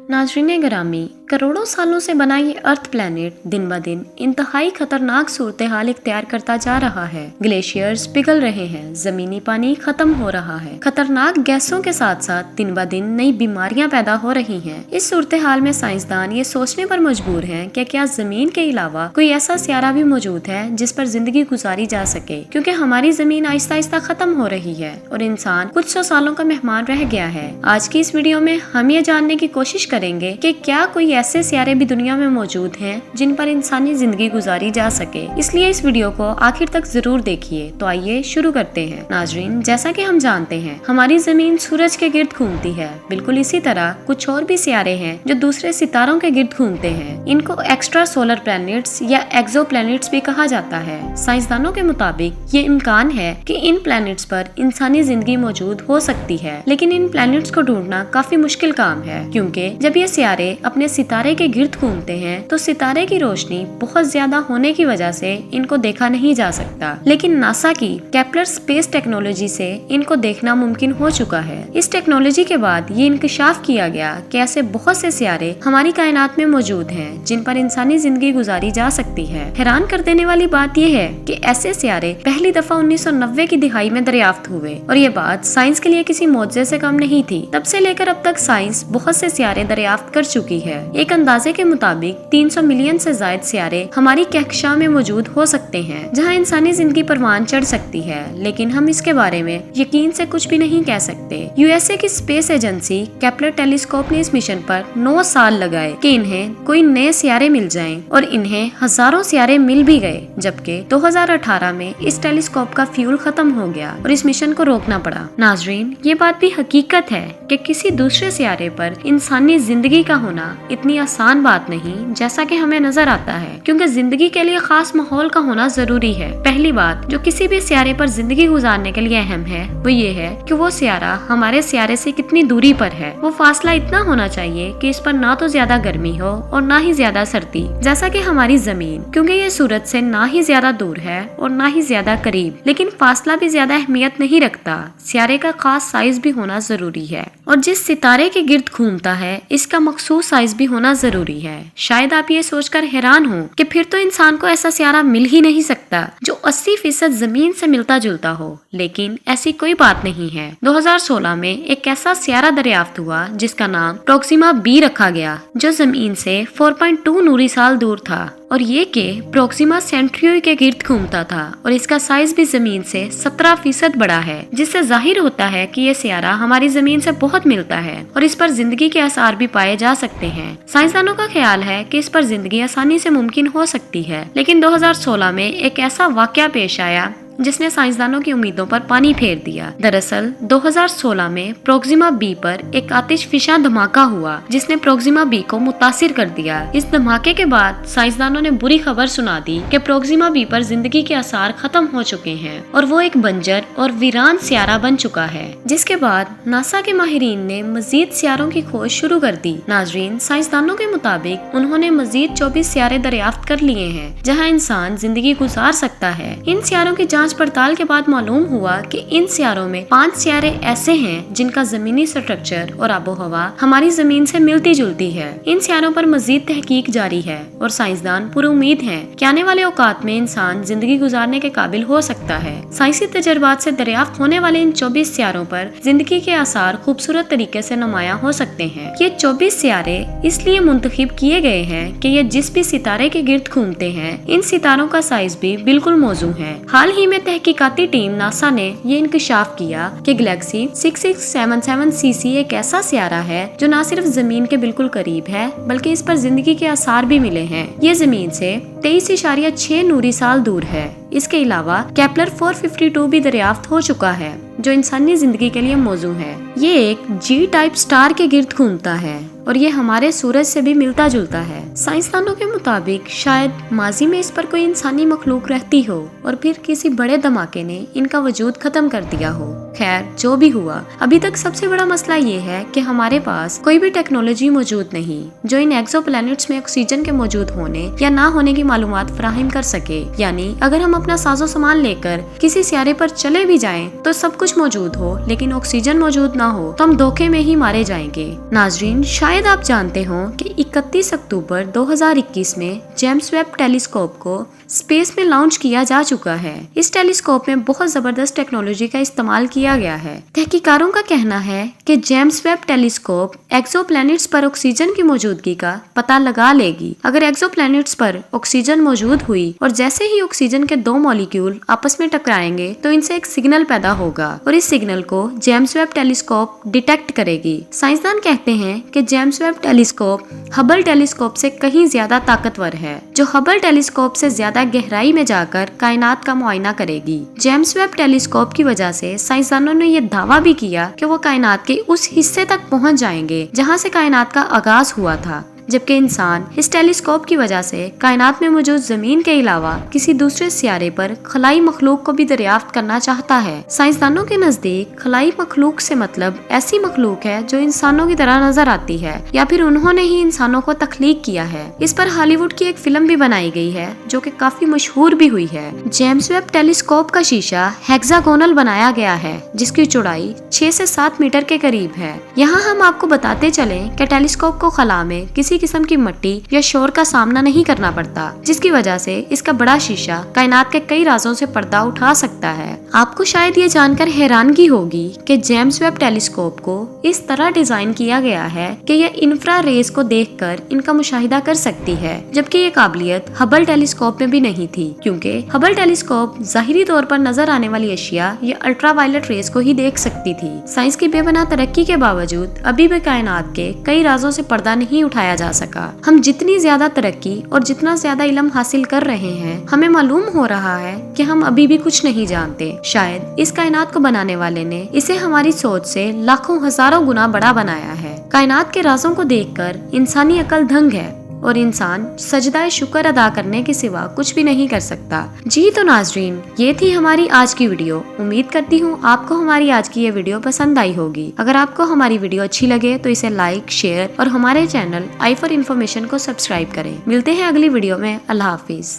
नाज़रीन ग्रामी, करोड़ों सालों से बना ये अर्थ प्लैनेट दिन ब दिन इंतहाई खतरनाक सूरत हाल इख्तियार करता जा रहा है। ग्लेशियर्स पिघल रहे हैं, जमीनी पानी खत्म हो रहा है, खतरनाक गैसों के साथ साथ दिन ब दिन नई बीमारियां पैदा हो रही हैं। इस सूरत हाल में साइंसदान ये सोचने पर मजबूर हैं कि क्या जमीन के अलावा कोई ऐसा सियारा भी मौजूद है जिस पर जिंदगी गुजारी जा सके, क्योंकि हमारी जमीन आहिस्ता आहिस्ता खत्म हो रही है और इंसान कुछ सौ सालों का मेहमान रह गया है। आज की इस वीडियो में हम ये जानने की कोशिश करेंगे कि क्या कोई ऐसे सियारे भी दुनिया में मौजूद हैं जिन पर इंसानी जिंदगी गुजारी जा सके। इसलिए इस वीडियो को आखिर तक जरूर देखिए। तो आइए शुरू करते हैं। नाजरीन, जैसा कि हम जानते हैं हमारी जमीन सूरज के गिर्द घूमती है। बिल्कुल इसी तरह कुछ और भी सियारे हैं जो दूसरे सितारों के गिर्द घूमते हैं। इनको एक्स्ट्रा सोलर प्लैनेट्स या एक्सो प्लैनेट्स भी कहा जाता है। साइंसदानों के मुताबिक ये इम्कान है कि इन प्लैनेट्स पर इंसानी जिंदगी मौजूद हो सकती है, लेकिन इन प्लैनेट्स को ढूंढना काफी मुश्किल काम है, क्योंकि जब ये सियारे अपने सितारे के गिर्द घूमते हैं तो सितारे की रोशनी बहुत ज्यादा होने की वजह से इनको देखा नहीं जा सकता। लेकिन नासा की केपलर स्पेस टेक्नोलॉजी से इनको देखना मुमकिन हो चुका है। इस टेक्नोलॉजी के बाद ये इंकशाफ किया गया कि ऐसे बहुत से सियारे हमारी कायनात में मौजूद हैं जिन पर इंसानी जिंदगी गुजारी जा सकती है। हैरान कर देने वाली बात यह है कि ऐसे सियारे पहली दफा 1990 की दिहाई में दरियाफ्त हुए और ये बात साइंस के लिए किसी मौजज़े से कम नहीं थी। तब से लेकर अब तक साइंस बहुत से सियारे दरियाफ्त कर चुकी है। एक अंदाजे के मुताबिक 300 मिलियन से ज्यादा सियारे हमारी कहकशां में मौजूद हो सकते हैं जहां इंसानी जिंदगी परवान चढ़ सकती है, लेकिन हम इसके बारे में यकीन से कुछ भी नहीं कह सकते। यूएसए की स्पेस एजेंसी केपलर टेलीस्कोप ने इस मिशन पर 9 साल लगाए कि इन्हें कोई नए सियारे मिल जाएं, और इन्हें हजारों सियारे मिल भी गए। जबकि 2018 में इस टेलीस्कोप का फ्यूल खत्म हो गया और इस मिशन को रोकना पड़ा। नाजरीन, ये बात भी हकीकत है कि किसी दूसरे सियारे पर इंसानी जिंदगी का होना इतनी आसान बात नहीं जैसा कि हमें नजर आता है, क्योंकि जिंदगी के लिए खास माहौल का होना जरूरी है। पहली बात जो किसी भी सियारे पर जिंदगी गुजारने के लिए अहम है वो ये है कि वो सियारा हमारे सियारे से कितनी दूरी पर है। वो फासला इतना होना चाहिए कि इस पर ना तो ज्यादा गर्मी हो और ना ही ज्यादा सर्दी, जैसा कि हमारी जमीन, क्योंकि ये सूरज से ना ही ज्यादा दूर है और ना ही ज्यादा करीब। लेकिन फासला भी ज्यादा अहमियत नहीं रखता, सियारे का खास साइज भी होना जरूरी है, और जिस सितारे के गिर्द घूमता है इसका मखसूस साइज भी होना जरूरी है। शायद आप ये सोचकर हैरान हो कि फिर तो इंसान को ऐसा सियारा मिल ही नहीं सकता जो 80% जमीन से मिलता जुलता हो, लेकिन ऐसी कोई बात नहीं है। 2016 में एक ऐसा सियारा दरियाफ्त हुआ जिसका नाम प्रोक्सिमा बी रखा गया, जो जमीन से 4.2 नूरी साल दूर था, और ये के प्रोक्सिमा सेंट्रियो के गिर्द घूमता था, और इसका साइज भी जमीन से 17% बड़ा है, जिससे जाहिर होता है कि ये सियारा हमारी जमीन से बहुत मिलता है और इस पर जिंदगी के आसार भी पाए जा सकते हैं। साइंसदानों का ख्याल है कि इस पर जिंदगी आसानी से मुमकिन हो सकती है, लेकिन 2016 में एक ऐसा वाकया पेश आया जिसने साइंसदानों की उम्मीदों पर पानी फेर दिया। दरअसल 2016 में प्रोक्सिमा बी पर एक आतिशफिशा धमाका हुआ जिसने प्रोक्सिमा बी को मुतासिर कर दिया। इस धमाके के बाद साइंसदानों ने बुरी खबर सुना दी कि प्रोक्सिमा बी पर जिंदगी के आसार खत्म हो चुके हैं और वो एक बंजर और वीरान सियारा बन चुका है। जिसके बाद नासा के माहिरीन ने मजीद सियारों की खोज शुरू कर दी। नाजरीन, साइंसदानों के मुताबिक उन्होंने मजीद 24 सियारे दरियाफ्त कर लिए हैं जहाँ इंसान जिंदगी गुजार सकता है। इन सियारों की जांच पड़ताल के बाद मालूम हुआ कि इन सियारों में 5 सियारे ऐसे हैं जिनका जमीनी स्ट्रक्चर और आबो हवा हमारी जमीन से मिलती जुलती है। इन सियारों पर मजीद तहकीक जारी है और साइंसदान पूरी उम्मीद हैं कि आने वाले औकात में इंसान जिंदगी गुजारने के काबिल हो सकता है। साइंसी तजर्बात से दरियाफ्त होने वाले इन 24 सियारों पर जिंदगी के आसार खूबसूरत तरीके से नुमायां हो सकते हैं। ये 24 सियारे इसलिए मुंतखब किए गए हैं कि ये जिस भी सितारे के गिर्द घूमते हैं इन सितारों का साइज भी बिल्कुल मौजू है। हाल ही में तहकीकाती टीम नासा ने ये इंकशाफ किया कि गैलेक्सी 6677 सीसी एक ऐसा सियारा है जो न सिर्फ जमीन के बिल्कुल करीब है बल्कि इस पर जिंदगी के आसार भी मिले हैं। ये जमीन से 23.6 नूरी साल दूर है। इसके अलावा केपलर 452 भी दरियाफ्त हो चुका है जो इंसानी जिंदगी के लिए मौजू है। ये एक जी टाइप स्टार के गिर्द घूमता है और ये हमारे सूरज से भी मिलता जुलता है। साइंसदानों के मुताबिक शायद माजी में इस पर कोई इंसानी मखलूक रहती हो और फिर किसी बड़े धमाके ने इनका वजूद खत्म कर दिया हो। खैर, जो भी हुआ, अभी तक सबसे बड़ा मसला ये है कि हमारे पास कोई भी टेक्नोलॉजी मौजूद नहीं जो इन एक्सो प्लैनेट्स में ऑक्सीजन के मौजूद होने या ना होने की मालूमात फराहम कर सके। यानी अगर हम अपना साजो सामान लेकर किसी सियारे पर चले भी जाएं तो सब कुछ मौजूद हो लेकिन ऑक्सीजन मौजूद ना हो तो हम धोखे में ही मारे जाएंगे। नाजरीन, शायद शायद आप जानते हो कि 31 अक्टूबर 2021 में जेम्स वेब टेलीस्कोप को स्पेस में लॉन्च किया जा चुका है। इस टेलीस्कोप में बहुत जबरदस्त टेक्नोलॉजी का इस्तेमाल किया गया है। तहकीकारों का कहना है कि जेम्स वेब टेलीस्कोप एक्सोप्लैनेट्स पर ऑक्सीजन की मौजूदगी का पता लगा लेगी। अगर एक्सोप्लैनेट्स पर ऑक्सीजन मौजूद हुई और जैसे ही ऑक्सीजन के दो मॉलिक्यूल आपस में टकराएंगे तो इनसे एक सिग्नल पैदा होगा और इस सिग्नल को जेम्स वेब टेलीस्कोप डिटेक्ट करेगी। साइंसदान कहते हैं कि James Webb telescope Hubble telescope से कहीं ज्यादा ताकतवर है, जो हबल टेलीस्कोप से ज्यादा गहराई में जाकर कायनात का मुआयना करेगी। जेम्स वेब टेलीस्कोप की वजह से साइंसदानों ने यह दावा भी किया कि वो कायनात के उस हिस्से तक पहुंच जाएंगे जहां से कायनात का आगाज हुआ था, जबकि इंसान इस टेलीस्कोप की वजह से कायनात में मौजूद जमीन के अलावा किसी दूसरे सियारे पर खलाई मखलूक को भी दरियाफ्त करना चाहता है। साइंसदानों के नजदीक खलाई मखलूक से मतलब ऐसी मखलूक है जो इंसानों की तरह नजर आती है या फिर उन्होंने ही इंसानों को तख्लीक किया है। इस पर हॉलीवुड की एक फिल्म भी बनाई गई है जो कि काफी मशहूर भी हुई है। जेम्स वेब टेलीस्कोप का शीशा हेक्सागोनल बनाया गया है जिसकी चौड़ाई 6 से 7 मीटर के करीब है। यहाँ हम आपको बताते चले कि टेलीस्कोप को खला में किसी किस्म की मिट्टी या शोर का सामना नहीं करना पड़ता, जिसकी वजह से इसका बड़ा शीशा कायनात के कई राजों से पर्दा उठा सकता है। आपको शायद ये जानकर हैरानगी होगी कि जेम्स वेब टेलीस्कोप को इस तरह डिजाइन किया गया है कि यह इंफ्रा रेज को देखकर इनका मुशाहिदा कर सकती है, जबकि ये काबिलियत हबल टेलीस्कोप में भी नहीं थी, क्योंकि हबल टेलीस्कोप जाहिरी तौर पर नजर आने वाली अशिया या अल्ट्रावायलेट रेज को ही देख सकती थी। साइंस की बेपनाह तरक्की के बावजूद अभी भी कायनात के कई राजों से पर्दा नहीं उठाया जा सका। हम जितनी ज्यादा तरक्की और जितना ज्यादा इल्म हासिल कर रहे हैं, हमें मालूम हो रहा है कि हम अभी भी कुछ नहीं जानते। शायद इस कायनात को बनाने वाले ने इसे हमारी सोच से लाखों हजारों गुना बड़ा बनाया है। कायनात के राजों को देखकर इंसानी अकल दंग है और इंसान सजदाए शुक्र अदा करने के सिवा कुछ भी नहीं कर सकता। जी तो नाजरीन, ये थी हमारी आज की वीडियो। उम्मीद करती हूँ आपको हमारी आज की ये वीडियो पसंद आई होगी। अगर आपको हमारी वीडियो अच्छी लगे तो इसे लाइक, शेयर और हमारे चैनल आई फॉर इन्फॉर्मेशन को सब्सक्राइब करें। मिलते हैं अगली वीडियो में। अल्लाह हाफिज।